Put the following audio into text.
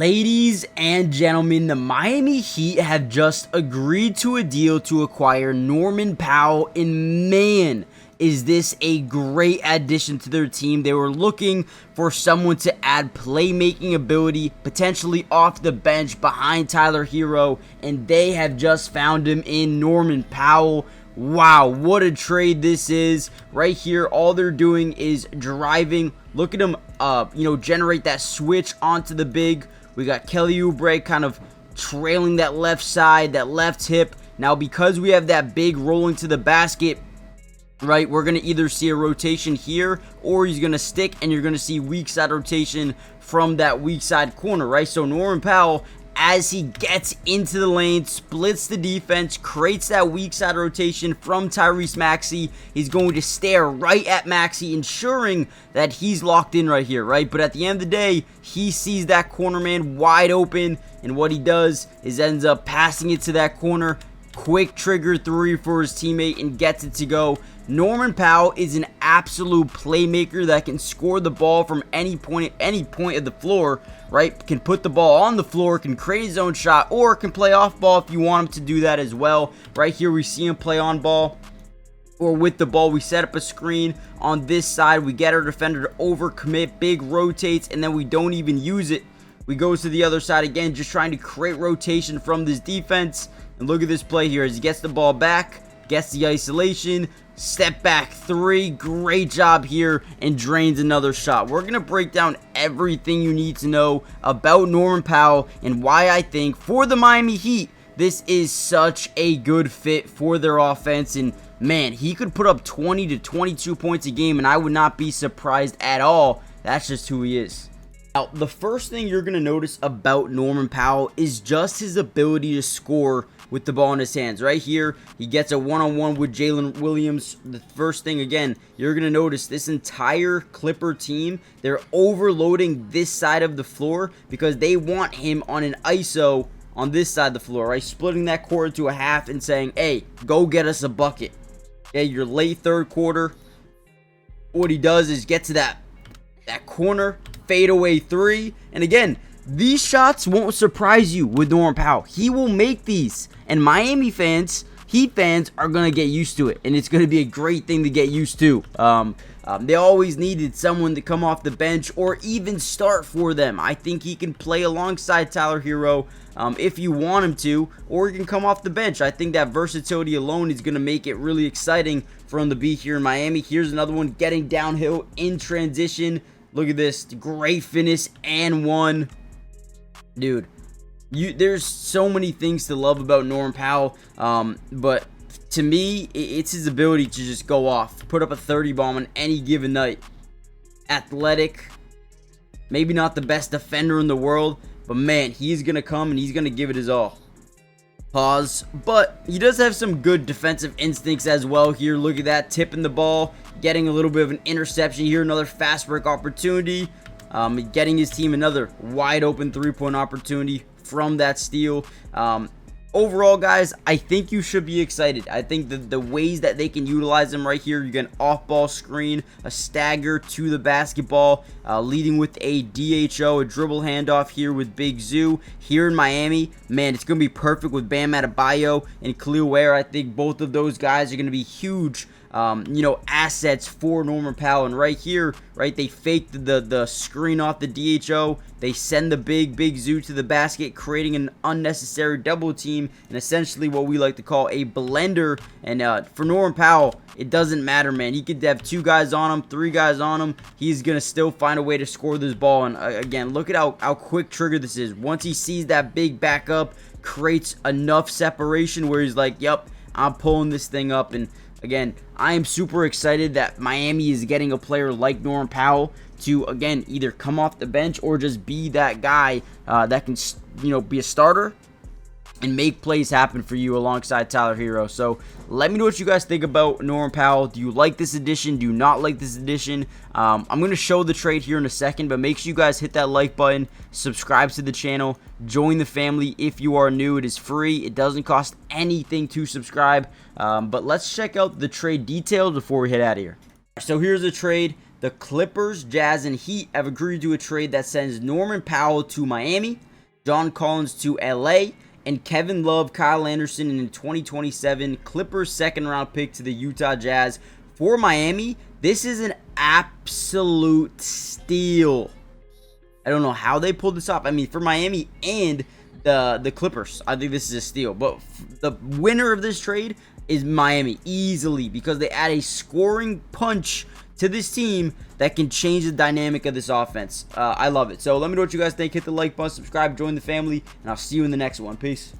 Ladies and gentlemen, the Miami Heat have just agreed to a deal to acquire Norman Powell, and man, is this a great addition to their team. They were looking for someone to add playmaking ability, potentially off the bench behind Tyler Hero, and they have just found him in Norman Powell. Wow, what a trade this is. Right here, all they're doing is driving. Look at them, generate that switch onto the big. We got Kelly Oubre kind of trailing that left side, that left hip. Now, because we have that big rolling to the basket, right, we're going to either see a rotation here or he's going to stick, and you're going to see weak side rotation from that weak side corner, right? So Norman Powell, as he gets into the lane, splits the defense, creates that weak side rotation from Tyrese Maxey. He's going to stare right at Maxey, ensuring that he's locked in right here, right? But at the end of the day, he sees that corner man wide open, and what he does is ends up passing it to that corner. Quick trigger three for his teammate and gets it to go. Norman Powell is an absolute playmaker that can score the ball from any point of the floor, right? Can put the ball on the floor, can create his own shot, or can play off ball if you want him to do that as well. Right here, we see him play on ball or with the ball. We set up a screen on this side. We get our defender to overcommit, big rotates, and then we don't even use it. We go to the other side again, just trying to create rotation from this defense. And look at this play here as he gets the ball back, gets the isolation, step back three, great job here, and drains another shot. We're going to break down everything you need to know about Norman Powell and why I think for the Miami Heat, this is such a good fit for their offense. And man, he could put up 20 to 22 points a game, and I would not be surprised at all. That's just who he is. Now, the first thing you're going to notice about Norman Powell is just his ability to score with the ball in his hands. Right here, he gets a one-on-one with Jalen Williams. The first thing, again, you're going to notice this entire Clipper team, they're overloading this side of the floor because they want him on an ISO on this side of the floor, right? Splitting that court into a half and saying, hey, go get us a bucket. Okay, your late third quarter, what he does is get to that corner, fadeaway three, and again, these shots won't surprise you with Norman Powell. He will make these, and Miami fans, Heat fans, are going to get used to it, and it's going to be a great thing to get used to. They always needed someone to come off the bench or even start for them. I think he can play alongside Tyler Hero if you want him to, or he can come off the bench. I think that versatility alone is going to make it really exciting for him to be here in Miami. Here's another one getting downhill in transition. Look at this, great finish and one. Dude, there's so many things to love about Norman Powell, but to me, it's his ability to just go off, put up a 30 bomb on any given night. Athletic, maybe not the best defender in the world, but man, he's going to come and he's going to give it his all. Pause, but he does have some good defensive instincts as well here. Look at that, tipping the ball, getting a little bit of an interception here, another fast break opportunity. Getting his team another wide open three-point opportunity from that steal. Overall, guys, I think you should be excited. I think the ways that they can utilize him right here, you get an off-ball screen, a stagger to the basketball, leading with a DHO, a dribble handoff here with Big Zoo. Here in Miami, man, it's going to be perfect with Bam Adebayo and Khalil Ware. I think both of those guys are going to be huge assets for Norman Powell. And right here, right, they fake the screen off the DHO. They send the big Zoo to the basket, creating an unnecessary double team and essentially what we like to call a blender. And for Norman Powell, it doesn't matter, man. He could have two guys on him, three guys on him. He's going to still find a way to score this ball. And again, look at how quick trigger this is. Once he sees that big backup, creates enough separation where he's like, yep, I'm pulling this thing up. And again, I am super excited that Miami is getting a player like Norman Powell to, again, either come off the bench or just be that guy that can, be a starter and make plays happen for you alongside Tyler Hero. So let me know what you guys think about Norman Powell. Do you like this addition? Do you not like this addition? I'm going to show the trade here in a second, but make sure you guys hit that like button, subscribe to the channel, join the family if you are new. It is free. It doesn't cost anything to subscribe. But let's check out the trade details before we head out of here. So here's the trade. The Clippers, Jazz, and Heat have agreed to a trade that sends Norman Powell to Miami John Collins to LA, and Kevin Love, Kyle Anderson in 2027 Clippers second-round pick to the Utah Jazz. For Miami, this is an absolute steal. I don't know how they pulled this off. I mean, for Miami and the Clippers, I think this is a steal. But the winner of this trade is Miami, easily, because they add a scoring punch to this team that can change the dynamic of this offense. I love it. So let me know what you guys think. Hit the like button, subscribe, join the family, and I'll see you in the next one. Peace.